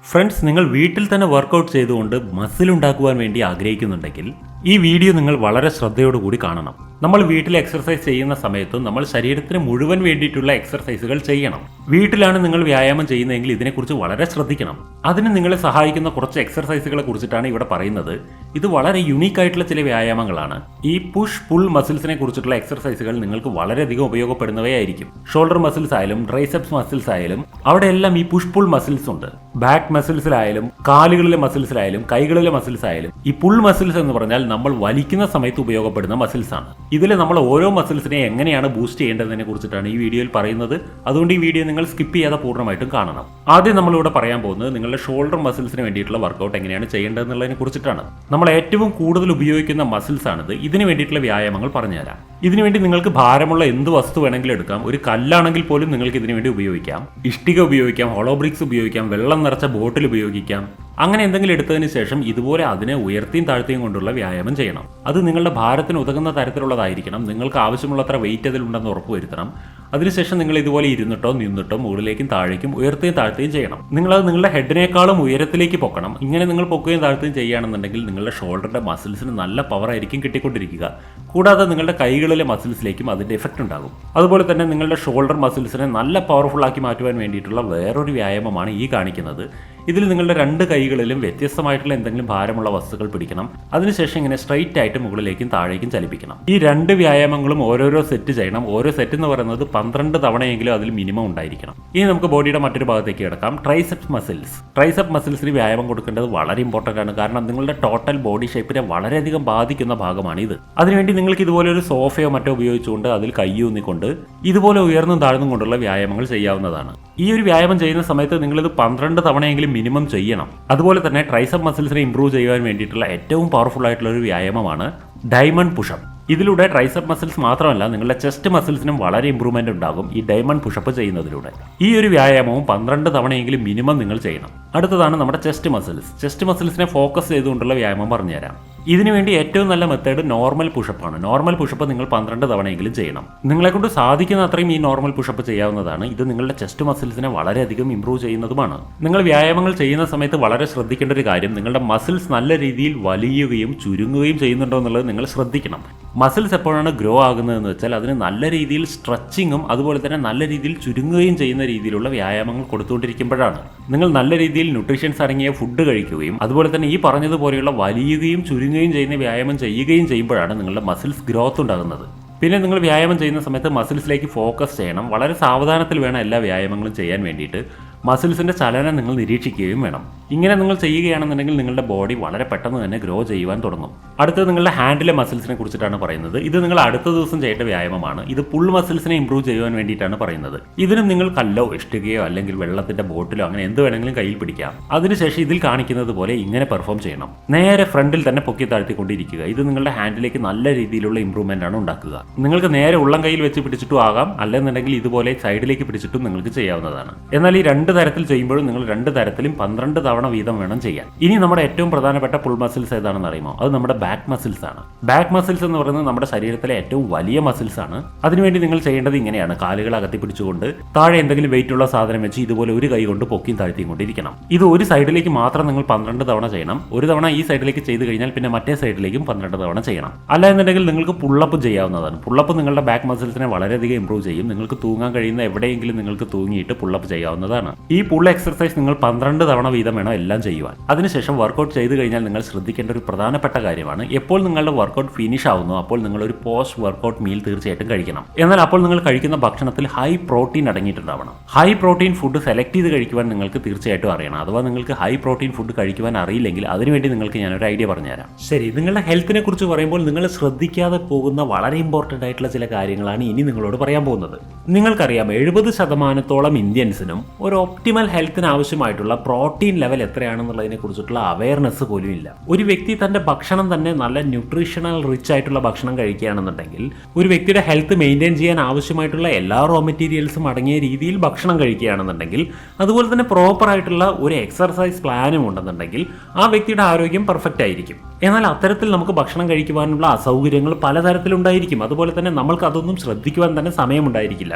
Friends, നിങ്ങൾ വീട്ടിൽ തന്നെ വർക്കൗട്ട് ചെയ്തുകൊണ്ട് മസിൽ ഉണ്ടാക്കുവാൻ വേണ്ടി ആഗ്രഹിക്കുന്നുണ്ടെങ്കിൽ ഈ വീഡിയോ നിങ്ങൾ വളരെ ശ്രദ്ധയോടുകൂടി കാണണം. നമ്മൾ വീട്ടിൽ എക്സർസൈസ് ചെയ്യുന്ന സമയത്തും നമ്മൾ ശരീരത്തിന് മുഴുവൻ വേണ്ടിയിട്ടുള്ള എക്സർസൈസുകൾ ചെയ്യണം. വീട്ടിലാണ് നിങ്ങൾ വ്യായാമം ചെയ്യുന്നതെങ്കിൽ ഇതിനെക്കുറിച്ച് വളരെ ശ്രദ്ധിക്കണം. അതിന് നിങ്ങളെ സഹായിക്കുന്ന കുറച്ച് എക്സർസൈസുകളെ കുറിച്ചിട്ടാണ് ഇവിടെ പറയുന്നത്. ഇത് വളരെ യുണീക്ക് ആയിട്ടുള്ള ചില വ്യായാമങ്ങളാണ്. ഈ പുഷ് പുൾ മസിൽസിനെ കുറിച്ചിട്ടുള്ള എക്സർസൈസുകൾ നിങ്ങൾക്ക് വളരെയധികം ഉപയോഗപ്പെടുന്നവയായിരിക്കും. ഷോൾഡർ മസിൽസ് ആയാലും ട്രൈസെപ്സ് മസിൽസ് ആയാലും അവിടെയെല്ലാം ഈ പുഷ് പുൾ മസിൽസ് ഉണ്ട്. ബാക്ക് മസിൽസിലായാലും കാലുകളിലെ മസിൽസിലായാലും കൈകളിലെ മസിൽസ് ആയാലും ഈ പുൾ മസിൽസ് എന്ന് പറഞ്ഞാൽ നമ്മൾ വലിക്കുന്ന സമയത്ത് ഉപയോഗപ്പെടുന്ന മസിൽസ് ആണ്. ഇതിൽ നമ്മൾ ഓരോ മസിൽസിനെ എങ്ങനെയാണ് ബൂസ്റ്റ് ചെയ്യേണ്ടതിനെ കുറിച്ചിട്ടാണ് ഈ വീഡിയോയിൽ പറയുന്നത്. അതുകൊണ്ട് ഈ വീഡിയോ നിങ്ങൾ സ്കിപ്പ് ചെയ്യാതെ പൂർണ്ണമായിട്ടും കാണണം. ആദ്യം നമ്മളിവിടെ പറയാൻ പോകുന്നത് നിങ്ങളുടെ ഷോൾഡർ മസിൽസിന് വേണ്ടിയിട്ടുള്ള വർക്കൗട്ട് എങ്ങനെയാണ് ചെയ്യേണ്ടതെന്നുള്ളതിനെ കുറിച്ചിട്ടാണ്. നമ്മൾ ഏറ്റവും കൂടുതൽ ഉപയോഗിക്കുന്ന മസിൽസ് ആണിത്. ഇതിന് വേണ്ടിയിട്ടുള്ള വ്യായാമങ്ങൾ പറഞ്ഞുതരാം. ഇതിനുവേണ്ടി നിങ്ങൾക്ക് ഭാരമുള്ള എന്ത് വസ്തു വേണമെങ്കിലും എടുക്കാം. ഒരു കല്ലാണെങ്കിൽ പോലും നിങ്ങൾക്ക് ഇതിനു വേണ്ടി ഉപയോഗിക്കാം. ഇഷ്ടിക ഉപയോഗിക്കാം, ഹോളോ ബ്രിക്സ് ഉപയോഗിക്കാം, വെള്ളം നിറച്ച ബോട്ടിൽ ഉപയോഗിക്കാം. അങ്ങനെ എന്തെങ്കിലും എടുത്തതിന് ശേഷം ഇതുപോലെ അതിനെ ഉയർത്തിയും താഴ്ത്തിയും കൊണ്ടുള്ള വ്യായാമം ചെയ്യണം. അത് നിങ്ങളുടെ ഭാരത്തിന് ഉതകുന്ന തരത്തിലുള്ളതായിരിക്കണം. നിങ്ങൾക്ക് ആവശ്യമുള്ളത്ര വെയിറ്റ് അതിലുണ്ടെന്ന് ഉറപ്പുവരുത്തണം. അതിനുശേഷം നിങ്ങൾ ഇതുപോലെ ഇരുന്നിട്ടോ നിന്നിട്ടോ മുകളിലേക്കും താഴേക്കും ഉയർത്തുകയും താഴ്ത്തുകയും ചെയ്യണം. നിങ്ങളത് നിങ്ങളുടെ ഹെഡിനേക്കാളും ഉയരത്തിലേക്ക് പൊക്കണം. ഇങ്ങനെ നിങ്ങൾ പൊക്കുകയും താഴ്ത്തുകയും ചെയ്യുകയാണെന്നുണ്ടെങ്കിൽ നിങ്ങളുടെ ഷോൾഡറിന്റെ മസിൽസിന് നല്ല പവർ ആയിരിക്കും കിട്ടിക്കൊണ്ടിരിക്കുക. കൂടാതെ നിങ്ങളുടെ കൈകളിലെ മസിൽസിലേക്കും അതിന്റെ എഫക്റ്റ് ഉണ്ടാകും. അതുപോലെ തന്നെ നിങ്ങളുടെ ഷോൾഡർ മസിൽസിനെ നല്ല പവർഫുൾ ആക്കി മാറ്റുവാൻ വേണ്ടിയിട്ടുള്ള വേറൊരു വ്യായാമമാണ് ഈ കാണിക്കുന്നത്. ഇതിൽ നിങ്ങളുടെ രണ്ട് കൈകളിലും വ്യത്യസ്തമായിട്ടുള്ള എന്തെങ്കിലും ഭാരമുള്ള വസ്തുക്കൾ പിടിക്കണം. അതിനുശേഷം ഇങ്ങനെ സ്ട്രൈറ്റ് ആയിട്ട് മുകളിലേക്കും താഴേക്കും ചലിപ്പിക്കണം. ഈ രണ്ട് വ്യായാമങ്ങളും ഓരോരോ സെറ്റ് ചെയ്യണം. ഓരോ സെറ്റ് എന്ന് പറയുന്നത് 12 തവണയെങ്കിലും അതിൽ മിനിമം ഉണ്ടായിരിക്കണം. ഇനി നമുക്ക് ബോഡിയുടെ മറ്റൊരു ഭാഗത്തേക്ക് കിടക്കാം. Triceps muscles. ട്രൈസെപ്പ് മസിൽസിന് വ്യായാമം കൊടുക്കേണ്ടത് വളരെ ഇമ്പോർട്ടൻ്റ് ആണ്. കാരണം നിങ്ങളുടെ ടോട്ടൽ ബോഡി ഷേപ്പിനെ വളരെയധികം ബാധിക്കുന്ന ഭാഗമാണ് ഇത്. അതിനുവേണ്ടി നിങ്ങൾക്ക് ഇതുപോലെ ഒരു സോഫയോ മറ്റോ ഉപയോഗിച്ചുകൊണ്ട് അതിൽ കൈയൂന്നിക്കൊണ്ട് ഇതുപോലെ ഉയർന്നും താഴ്ന്നും കൊണ്ടുള്ള വ്യായാമങ്ങൾ ചെയ്യാവുന്നതാണ്. ഈ ഒരു വ്യായാമം ചെയ്യുന്ന സമയത്ത് നിങ്ങളിത് 12 തവണയെങ്കിലും മിനിമം ചെയ്യണം. അതുപോലെ തന്നെ ട്രൈസെപ്പ് മസിൽസിനെ ഇംപ്രൂവ് ചെയ്യാൻ വേണ്ടിയിട്ടുള്ള ഏറ്റവും പവർഫുൾ ആയിട്ടുള്ള ഒരു വ്യായാമമാണ് ഡയമണ്ട് പുഷപ്പ്. ഇതിലൂടെ ട്രൈസെപ്പ് മസിൽസ് മാത്രമല്ല നിങ്ങളുടെ ചെസ്റ്റ് മസിൽസിനും വളരെ ഇംപ്രൂവ്മെന്റ് ഉണ്ടാകും ഈ ഡയമണ്ട് പുഷപ്പ് ചെയ്യുന്നതിലൂടെ. ഈ ഒരു വ്യായാമവും 12 തവണയെങ്കിലും മിനിമം നിങ്ങൾ ചെയ്യണം. അടുത്തതാണ് നമ്മുടെ ചെസ്റ്റ് മസിൽസ്. ചെസ്റ്റ് മസിൽസിനെ ഫോക്കസ് ചെയ്തുകൊണ്ടുള്ള വ്യായാമം പറഞ്ഞുതരാം. ഇതിനുവേണ്ടി ഏറ്റവും നല്ല മെത്തേഡ് നോർമൽ പുഷപ്പാണ്. നോർമൽ പുഷപ്പ് നിങ്ങൾ 12 തവണയെങ്കിലും ചെയ്യണം. നിങ്ങളെ കൊണ്ട് സാധിക്കുന്ന അത്രയും ഈ നോർമൽ പുഷപ്പ് ചെയ്യാവുന്നതാണ്. ഇത് നിങ്ങളുടെ ചെസ്റ്റ് മസിൽസിനെ വളരെയധികം ഇംപ്രൂവ് ചെയ്യുന്നതുമാണ്. നിങ്ങൾ വ്യായാമങ്ങൾ ചെയ്യുന്ന സമയത്ത് വളരെ ശ്രദ്ധിക്കേണ്ട ഒരു കാര്യം, നിങ്ങളുടെ മസിൽസ് നല്ല രീതിയിൽ വലിയുകയും ചുരുങ്ങുകയും ചെയ്യുന്നുണ്ടോ എന്നുള്ളത് നിങ്ങൾ ശ്രദ്ധിക്കണം. മസിൽസ് എപ്പോഴാണ് ഗ്രോ ആകുന്നതെന്ന് വെച്ചാൽ അതിന് നല്ല രീതിയിൽ സ്ട്രെച്ചിങ്ങും അതുപോലെ തന്നെ നല്ല രീതിയിൽ ചുരുങ്ങുകയും ചെയ്യുന്ന രീതിയിലുള്ള വ്യായാമങ്ങൾ കൊടുത്തുകൊണ്ടിരിക്കുമ്പോഴാണ്. നിങ്ങൾ നല്ല രീതിയിൽ ന്യൂട്രീഷൻസ് അടങ്ങിയ ഫുഡ് കഴിക്കുകയും അതുപോലെ തന്നെ ഈ പറഞ്ഞതുപോലെയുള്ള വലിയുകയും ചുരുങ്ങുകയും ചെയ്യുന്ന വ്യായാമം ചെയ്യുകയും ചെയ്യുമ്പോഴാണ് നിങ്ങളുടെ മസിൽസ് ഗ്രോത്ത് ഉണ്ടാകുന്നത്. പിന്നെ നിങ്ങൾ വ്യായാമം ചെയ്യുന്ന സമയത്ത് മസിൽസിലേക്ക് ഫോക്കസ് ചെയ്യണം. വളരെ സാവധാനത്തിൽ വേണം എല്ലാ വ്യായാമങ്ങളും ചെയ്യാൻ വേണ്ടിയിട്ട്. മസിൽസിൻ്റെ ചലനം നിങ്ങൾ നിരീക്ഷിക്കുകയും വേണം. ഇങ്ങനെ നിങ്ങൾ ചെയ്യുകയാണെന്നുണ്ടെങ്കിൽ നിങ്ങളുടെ ബോഡി വളരെ പെട്ടെന്ന് തന്നെ ഗ്രോ ചെയ്യുവാൻ തുടങ്ങും. അടുത്തത് നിങ്ങളുടെ ഹാൻഡിലെ മസിൽസിനെ കുറിച്ചിട്ടാണ് പറയുന്നത്. ഇത് നിങ്ങൾ അടുത്ത ദിവസം ചെയ്യേണ്ട വ്യായാമമാണ്. ഇത് പുൾ മസിൽസിനെ ഇംപ്രൂവ് ചെയ്യുവാൻ വേണ്ടിയിട്ടാണ് പറയുന്നത്. ഇതിനും നിങ്ങൾ കല്ലോ ഇഷ്ടികയോ അല്ലെങ്കിൽ വെള്ളത്തിന്റെ ബോട്ടിലോ അങ്ങനെ എന്ത് വേണമെങ്കിലും കയ്യിൽ പിടിക്കാം. അതിനുശേഷം ഇതിൽ കാണിക്കുന്നത് പോലെ ഇങ്ങനെ പെർഫോം ചെയ്യണം. നേരെ ഫ്രണ്ടിൽ തന്നെ പൊക്കി താഴ്ത്തിക്കൊണ്ടിരിക്കുക. ഇത് നിങ്ങളുടെ ഹാൻഡിലേക്ക് നല്ല രീതിയിലുള്ള ഇംപ്രൂവ്മെന്റ് ആണ് ഉണ്ടാക്കുക. നിങ്ങൾക്ക് നേരെ ഉള്ളം കയ്യിൽ വെച്ച് പിടിച്ചിട്ടും ആകാം, അല്ലെന്നുണ്ടെങ്കിൽ ഇതുപോലെ സൈഡിലേക്ക് പിടിച്ചിട്ടും നിങ്ങൾക്ക് ചെയ്യാവുന്നതാണ്. എന്നാൽ ഈ രണ്ട് തരത്തിൽ ചെയ്യുമ്പോഴും നിങ്ങൾ രണ്ട് തരത്തിലും 12 തവണ വീതം വേണം ചെയ്യാൻ. ഇനി നമ്മുടെ ഏറ്റവും പ്രധാനപ്പെട്ട പുൾ മസിൽസ് ഏതാണെന്ന് അറിയുമോ? അത് നമ്മുടെ ബാക്ക് മസിൽസ് ആണ്. ബാക്ക് മസിൽസ് എന്ന് പറയുന്നത് നമ്മുടെ ശരീരത്തിലെ ഏറ്റവും വലിയ മസിൽസ് ആണ്. അതിനുവേണ്ടി നിങ്ങൾ ചെയ്യേണ്ടത് ഇങ്ങനെയാണ്. കാലുകൾ അകത്തി പിടിച്ചുകൊണ്ട് താഴെ എന്തെങ്കിലും വെയിറ്റ് ഉള്ള സാധനം വെച്ച് ഇതുപോലെ ഒരു കൈ കൊണ്ട് പൊക്കിയും താഴ്ത്തിയും കൊണ്ടിരിക്കണം. ഇത് ഒരു സൈഡിലേക്ക് മാത്രം നിങ്ങൾ 12 തവണ ചെയ്യണം. ഒരു തവണ ഈ സൈഡിലേക്ക് ചെയ്ത് കഴിഞ്ഞാൽ പിന്നെ മറ്റേ സൈഡിലേക്കും 12 തവണ ചെയ്യണം. അല്ല എന്നുണ്ടെങ്കിൽ നിങ്ങൾക്ക് പുള്ളപ്പ് ചെയ്യാവുന്നതാണ്. പുള്ളപ്പ് നിങ്ങളുടെ ബാക്ക് മസിൽസിനെ വളരെയധികം ഇംപ്രൂവ് ചെയ്യും. നിങ്ങൾക്ക് തൂങ്ങാൻ കഴിയുന്ന എവിടെയെങ്കിലും നിങ്ങൾക്ക് തൂങ്ങിയിട്ട് പുള്ളപ്പ് ചെയ്യാവുന്നതാണ്. ഈ പുൾ എക്സർസൈസ് നിങ്ങൾ 12 തവണ വീതം വേണം എല്ലാം ചെയ്യുവാൻ. അതിനുശേഷം വർക്കൗട്ട് ചെയ്ത് കഴിഞ്ഞാൽ നിങ്ങൾ ശ്രദ്ധിക്കേണ്ട ഒരു പ്രധാനപ്പെട്ട കാര്യമാണ്, എപ്പോൾ നിങ്ങളുടെ വർക്കൗട്ട് ഫിനിഷ് ആവുന്നു അപ്പോൾ നിങ്ങൾ ഒരു പോസ്റ്റ് വർക്കൗട്ട് മീൽ തീർച്ചയായിട്ടും കഴിക്കണം. എന്നാൽ അപ്പോൾ നിങ്ങൾ കഴിക്കുന്ന ഭക്ഷണത്തിൽ ഹൈ പ്രോട്ടീൻ അടങ്ങിയിട്ടുണ്ടാവണം. ഹൈ പ്രോട്ടീൻ ഫുഡ് സെലക്ട് ചെയ്ത് കഴിക്കുവാൻ നിങ്ങൾക്ക് തീർച്ചയായിട്ടും അറിയണം. അഥവാ നിങ്ങൾക്ക് ഹൈ പ്രോട്ടീൻ ഫുഡ് കഴിക്കുവാൻ അറിയില്ലെങ്കിൽ അതിനുവേണ്ടി നിങ്ങൾക്ക് ഞാനൊരു ഐഡിയ പറഞ്ഞുതരാം. ശരി, നിങ്ങളുടെ ഹെൽത്തിനെ കുറിച്ച് പറയുമ്പോൾ നിങ്ങൾ ശ്രദ്ധിക്കാതെ പോകുന്ന വളരെ ഇമ്പോർട്ടൻ്റ് ആയിട്ടുള്ള ചില കാര്യങ്ങളാണ് ഇനി നിങ്ങളോട് പറയാൻ പോകുന്നത്. നിങ്ങൾക്കറിയാം 70% ഇന്ത്യൻസിനും ഒരു ഒപ്റ്റിമൽ ഹെൽത്തിന് ആവശ്യമായിട്ടുള്ള പ്രോട്ടീൻ ലെവൽ എത്രയാണെന്നുള്ളതിനെ കുറിച്ചിട്ടുള്ള അവയർനെസ് പോലും ഇല്ല. ഒരു വ്യക്തി തന്റെ ഭക്ഷണം തന്നെ നല്ല ന്യൂട്രീഷണൽ റിച്ച് ആയിട്ടുള്ള ഭക്ഷണം കഴിക്കുകയാണെന്നുണ്ടെങ്കിൽ, ഒരു വ്യക്തിയുടെ ഹെൽത്ത് മെയിൻറ്റെയിൻ ചെയ്യാൻ ആവശ്യമായിട്ടുള്ള എല്ലാ റോ മെറ്റീരിയൽസും അടങ്ങിയ രീതിയിൽ ഭക്ഷണം കഴിക്കുകയാണെന്നുണ്ടെങ്കിൽ, അതുപോലെ തന്നെ പ്രോപ്പർ ആയിട്ടുള്ള ഒരു എക്സർസൈസ് പ്ലാനും ഉണ്ടെന്നുണ്ടെങ്കിൽ ആ വ്യക്തിയുടെ ആരോഗ്യം പെർഫെക്റ്റ് ആയിരിക്കും. എന്നാൽ അത്തരത്തിൽ നമുക്ക് ഭക്ഷണം കഴിക്കുവാനുള്ള അസൗകര്യങ്ങൾ പലതരത്തിലുണ്ടായിരിക്കും. അതുപോലെ തന്നെ നമ്മൾക്ക് അതൊന്നും ശ്രദ്ധിക്കുവാൻ തന്നെ സമയമുണ്ടായിരിക്കില്ല.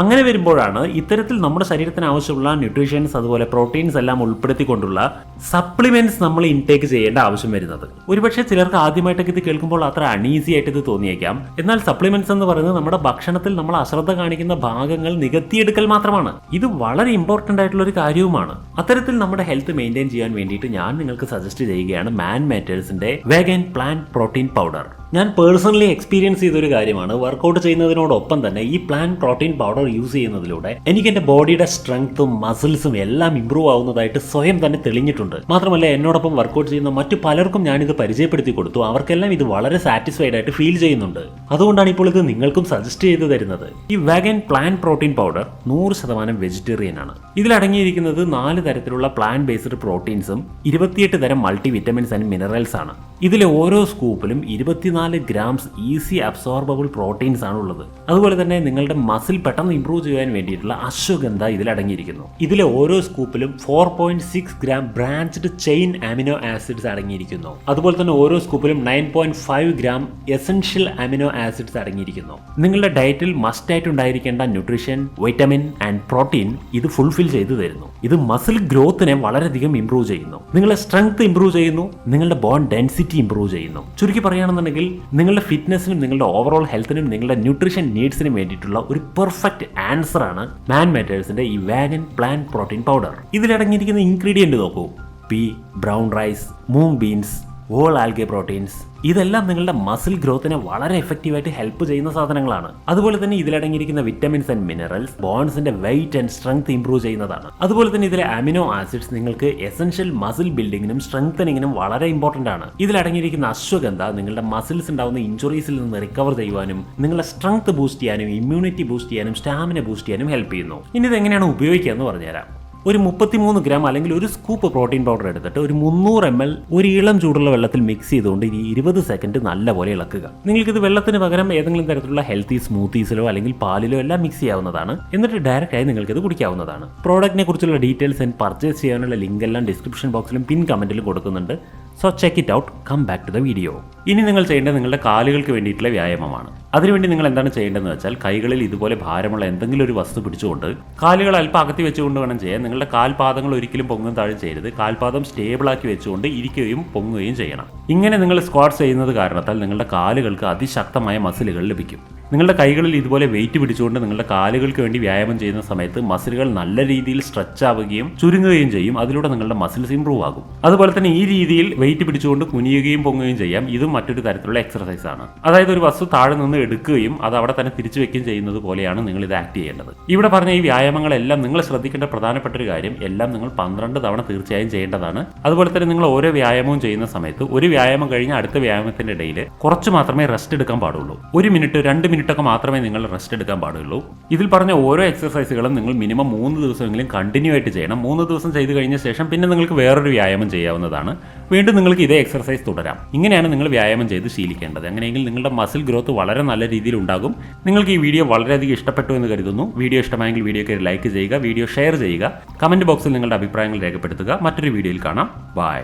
അങ്ങനെ വരുമ്പോഴാണ് ഇത്തരത്തിൽ നമ്മുടെ ശരീരത്തിന് ആവശ്യമുള്ള ന്യൂട്രീഷൻസ് അതുപോലെ പ്രോട്ടീൻസ് എല്ലാം ഉൾപ്പെടുത്തിക്കൊണ്ടുള്ള സപ്ലിമെന്റ്സ് നമ്മൾ ഇൻടേക്ക് ചെയ്യേണ്ട ആവശ്യം വരുന്നത്. ഒരുപക്ഷെ ചിലർക്ക് ആദ്യമായിട്ടൊക്കെ ഇത് കേൾക്കുമ്പോൾ അത്ര അൺഈസി ആയിട്ട് ഇത് തോന്നിയേക്കാം. എന്നാൽ സപ്ലിമെന്റ്സ് എന്ന് പറയുന്നത് നമ്മുടെ ഭക്ഷണത്തിൽ നമ്മൾ അശ്രദ്ധ കാണിക്കുന്ന ഭാഗങ്ങൾ നികത്തിയെടുക്കൽ മാത്രമാണ്. ഇത് വളരെ ഇമ്പോർട്ടന്റ് ആയിട്ടുള്ള ഒരു കാര്യവുമാണ്. അത്തരത്തിൽ നമ്മുടെ ഹെൽത്ത് മെയിൻറ്റെയിൻ ചെയ്യാൻ വേണ്ടിയിട്ട് ഞാൻ നിങ്ങൾക്ക് സജസ്റ്റ് ചെയ്യുകയാണ് മാറ്റേഴ്സിന്റെ വെഗൻ പ്ലാന്റ് പ്രോട്ടീൻ പൗഡർ. ഞാൻ പേഴ്സണലി എക്സ്പീരിയൻസ് ചെയ്തൊരു കാര്യമാണ്. വർക്കൗട്ട് ചെയ്യുന്നതിനോടൊപ്പം തന്നെ ഈ പ്ലാന്റ് പ്രോട്ടീൻ പൗഡർ യൂസ് ചെയ്യുന്നതിലൂടെ എനിക്ക് എന്റെ ബോഡിയുടെ സ്ട്രെങ്ത്തും മസിൽസും എല്ലാം ഇംപ്രൂവ് ആവുന്നതായിട്ട് സ്വയം തന്നെ തെളിഞ്ഞിട്ടുണ്ട്. മാത്രമല്ല എന്നോടൊപ്പം വർക്കൗട്ട് ചെയ്യുന്ന മറ്റു പലർക്കും ഞാനിത് പരിചയപ്പെടുത്തി കൊടുത്തു. അവർക്കെല്ലാം ഇത് വളരെ സാറ്റിസ്ഫൈഡ് ആയിട്ട് ഫീൽ ചെയ്യുന്നുണ്ട്. അതുകൊണ്ടാണ് ഇപ്പോൾ ഇത് നിങ്ങൾക്കും സജസ്റ്റ് ചെയ്തു തരുന്നത്. ഈ vegan plant protein powder 100% vegetarian ആണ്. ഇതിലടങ്ങിയിരിക്കുന്നത് 4 തരത്തിലുള്ള പ്ലാന്റ് ബേസ്ഡ് പ്രോട്ടീൻസും 28 തരം മൾട്ടി വിറ്റമിൻസ് ആൻഡ് മിനറൽസ് ആണ്. ഇതിലെ ഓരോ സ്കൂപ്പിലും 24 ഗ്രാംസ് ഈസി അബ്സോർബിൾ പ്രോട്ടീൻസ് ആണ് ഉള്ളത്. അതുപോലെ തന്നെ നിങ്ങളുടെ മസിൽ പെട്ടെന്ന് ഇംപ്രൂവ് ചെയ്യാൻ വേണ്ടിയിട്ടുള്ള അശ്വഗന്ധ ഇതിലടങ്ങിയിരിക്കുന്നു. ഇതിലെ ഓരോ സ്കൂപ്പിലും 4.6 gram branched chain amino acids അടങ്ങിയിരിക്കുന്നു. അതുപോലെ തന്നെ ഓരോ സ്കൂപ്പിലും 9.5 ഗ്രാം എസൻഷ്യൽ അമിനോ ആസിഡ്സ് അടങ്ങിയിരിക്കുന്നു. നിങ്ങളുടെ ഡയറ്റിൽ മസ്റ്റ് ആയിട്ട് ഉണ്ടായിരിക്കേണ്ട ന്യൂട്രീഷൻ, വൈറ്റമിൻ ആൻഡ് പ്രോട്ടീൻ ഇത് ഫുൾഫിൽ ചെയ്തു തരുന്നു. ഇത് മസിൽ ഗ്രോത്തിനെ വളരെയധികം ഇംപ്രൂവ് ചെയ്യുന്നു. നിങ്ങളുടെ സ്ട്രെങ്ത് ഇംപ്രൂവ് ചെയ്യുന്നു. നിങ്ങളുടെ ബോൺ ഡെൻസിറ്റി ഇംപ്രൂവ് ചെയ്യുന്നു. ചുരുക്കി പറയുകയാണെന്നുണ്ടെങ്കിൽ നിങ്ങളുടെ ഫിറ്റ്നസിനും നിങ്ങളുടെ ഓവറോൾ ഹെൽത്തിനും നിങ്ങളുടെ ന്യൂട്രീഷൻ നീഡ്സിനും വേണ്ടിയിട്ടുള്ള ഒരു പെർഫെക്റ്റ് ആൻസർ ആണ് മാറ്റേഴ്സിന്റെ ഈ വാഗൻ പ്ലാന്റ് പ്രോട്ടീൻ പൗഡർ. ഇതിലടങ്ങിയിരിക്കുന്ന ഇൻഗ്രീഡിയന്റ് നോക്കൂ. Pea, brown rice, moong beans, whole algae proteins. ഇതെല്ലാം നിങ്ങളുടെ മസിൽ ഗ്രോത്തിനെ വളരെ എഫക്റ്റീവായിട്ട് ഹെൽപ്പ് ചെയ്യുന്ന സാധനങ്ങളാണ്. അതുപോലെ തന്നെ ഇതിലടങ്ങിയിരിക്കുന്ന വിറ്റമിൻസ് ആൻഡ് മിനറൽസ് ബോൺസിന്റെ വെയിറ്റ് ആൻഡ് സ്ട്രെങ്ത് ഇംപ്രൂവ് ചെയ്യുന്നതാണ്. അതുപോലെ തന്നെ ഇതിലെ അമിനോ ആസിഡ്സ് നിങ്ങൾക്ക് എസൻഷ്യൽ മസിൽ ബിൽഡിങ്ങിനും സ്ട്രെങ്തനിങ്ങിനും വളരെ ഇമ്പോർട്ടന്റ് ആണ്. ഇതിലടങ്ങിയിരിക്കുന്ന അശ്വഗന്ധ നിങ്ങളുടെ മസിൽസ് ഉണ്ടാവുന്ന ഇഞ്ചുറീസിൽ നിന്ന് റിക്കവർ ചെയ്യുവാനും നിങ്ങളുടെ സ്ട്രെങ്ത് ബൂസ്റ്റ് ചെയ്യാനും ഇമ്മ്യൂണിറ്റി ബൂസ്റ്റ് ചെയ്യാനും സ്റ്റാമിന ബൂസ്റ്റ് ചെയ്യാനും ഹെൽപ്പ് ചെയ്യുന്നു. ഇനി ഇതെങ്ങനെയാണ് ഉപയോഗിക്കുക എന്ന് പറഞ്ഞുതരാം. ഒരു 33 ഗ്രാം അല്ലെങ്കിൽ ഒരു സ്കൂപ്പ് പ്രോട്ടീൻ പൗഡർ എടുത്തിട്ട് ഒരു 300 ml ഒരു ഇളം ചൂടുള്ള വെള്ളത്തിൽ മിക്സ് ചെയ്തുകൊണ്ട് 20 സെക്കൻഡ് നല്ലപോലെ ഇളക്കുക. നിങ്ങൾക്കിത് വെള്ളത്തിന് പകരം ഏതെങ്കിലും തരത്തിലുള്ള ഹെൽത്തി സ്മൂത്തീസിലോ അല്ലെങ്കിൽ പാലിലോ എല്ലാം മിക്സ് ചെയ്യാവുന്നതാണ്. എന്നിട്ട് ഡയറക്റ്റ് ആയി നിങ്ങൾക്കിത് കുടിക്കാവുന്നതാണ്. പ്രോഡക്റ്റിനെ കുറിച്ചുള്ള ഡീറ്റെയിൽസ് ആൻഡ് പർച്ചേസ് ചെയ്യാനുള്ള ലിങ്ക് എല്ലാം ഡിസ്ക്രിപ്ഷൻ ബോക്സിലും പിൻ കമന്റിലും കൊടുക്കുന്നുണ്ട്. So check it out. Come back to the video. ഇനി നിങ്ങൾ ചെയ്യേണ്ടത് നിങ്ങളുടെ കാലുകൾക്ക് വേണ്ടിയിട്ടുള്ള വ്യായാമമാണ്. അതിനുവേണ്ടി നിങ്ങൾ എന്താണ് ചെയ്യേണ്ടതെന്ന് വെച്ചാൽ കൈകളിൽ ഇതുപോലെ ഭാരമുള്ള എന്തെങ്കിലും ഒരു വസ്തു പിടിച്ചുകൊണ്ട് കാലുകൾ അല്പം അകത്തി വെച്ചുകൊണ്ട് വേണം ചെയ്യാൻ. നിങ്ങളുടെ കാൽപാദങ്ങൾ ഒരിക്കലും പൊങ്ങും താഴെ ചെയ്യരുത്. കാൽപാദം സ്റ്റേബിളാക്കി വെച്ചുകൊണ്ട് ഇരിക്കുകയും പൊങ്ങുകയും ചെയ്യണം. ഇങ്ങനെ നിങ്ങൾ സ്ക്വാട്ട്സ് ചെയ്യുന്നത് കാരണത്താൽ നിങ്ങളുടെ കാലുകൾക്ക് അതിശക്തമായ മസിലുകൾ ലഭിക്കും. നിങ്ങളുടെ കൈകളിൽ ഇതുപോലെ വെയിറ്റ് പിടിച്ചുകൊണ്ട് നിങ്ങളുടെ കാലുകൾക്ക് വേണ്ടി വ്യായാമം ചെയ്യുന്ന സമയത്ത് മസിലുകൾ നല്ല രീതിയിൽ സ്ട്രെച്ച് ആവുകയും ചുരുങ്ങുകയും ചെയ്യും. അതിലൂടെ നിങ്ങളുടെ മസിൽസ് ഇംപ്രൂവ് ആകും. അതുപോലെ തന്നെ ഈ രീതിയിൽ വെയിറ്റ് പിടിച്ചുകൊണ്ട് കുനിയുകയും പൊങ്ങുകയും ചെയ്യാം. ഇതും മറ്റൊരു തരത്തിലുള്ള എക്സർസൈസ് ആണ്. അതായത് ഒരു വസ്തു താഴെ നിന്ന് എടുക്കുകയും അത് അവിടെ തന്നെ തിരിച്ചു വെക്കുകയും ചെയ്യുന്നത് പോലെയാണ് നിങ്ങൾ ഇത് ആക്ട് ചെയ്യേണ്ടത്. ഇവിടെ പറഞ്ഞ ഈ വ്യായാമങ്ങളെല്ലാം നിങ്ങൾ ശ്രദ്ധിക്കേണ്ട പ്രധാനപ്പെട്ട ഒരു കാര്യം, എല്ലാം നിങ്ങൾ 12 തവണ തീർച്ചയായും ചെയ്യേണ്ടതാണ്. അതുപോലെ തന്നെ നിങ്ങൾ ഓരോ വ്യായാമവും ചെയ്യുന്ന സമയത്ത് ഒരു വ്യായാമം കഴിഞ്ഞ് അടുത്ത വ്യായാമത്തിന്റെ ഇടയിൽ കുറച്ച് മാത്രമേ റെസ്റ്റ് എടുക്കാൻ പാടുള്ളൂ. 1 മിനിറ്റ് 2 മിനിറ്റ് ഒക്കെ മാത്രമേ നിങ്ങൾ റെസ്റ്റ് എടുക്കാൻ പാടുള്ളൂ. ഇതിൽ പറഞ്ഞ ഓരോ എക്സർസൈസുകളും നിങ്ങൾ മിനിമം 3 ദിവസമെങ്കിലും കണ്ടിന്യൂ ആയിട്ട് ചെയ്യണം. 3 ദിവസം ചെയ്ത് കഴിഞ്ഞ ശേഷം പിന്നെ നിങ്ങൾക്ക് വേറൊരു വ്യായാമം ചെയ്യാവുന്നതാണ്. വീണ്ടും നിങ്ങൾക്ക് ഇതേ എക്സർസൈസ് തുടരാം. ഇങ്ങനെയാണ് നിങ്ങൾ വ്യായാമം ചെയ്ത് ശീലിക്കേണ്ടത്. അങ്ങനെയെങ്കിൽ നിങ്ങളുടെ മസിൽ ഗ്രോത്ത് വളരെ നല്ല രീതിയിൽ ഉണ്ടാകും. നിങ്ങൾക്ക് ഈ വീഡിയോ വളരെയധികം ഇഷ്ടപ്പെട്ടു എന്ന് കരുതുന്നു. വീഡിയോ ഇഷ്ടമായെങ്കിൽ വീഡിയോക്ക് ലൈക്ക് ചെയ്യുക, വീഡിയോ ഷെയർ ചെയ്യുക, കമന്റ് ബോക്സിൽ നിങ്ങളുടെ അഭിപ്രായങ്ങൾ രേഖപ്പെടുത്തുക. മറ്റൊരു വീഡിയോയിൽ കാണാം. ബൈ.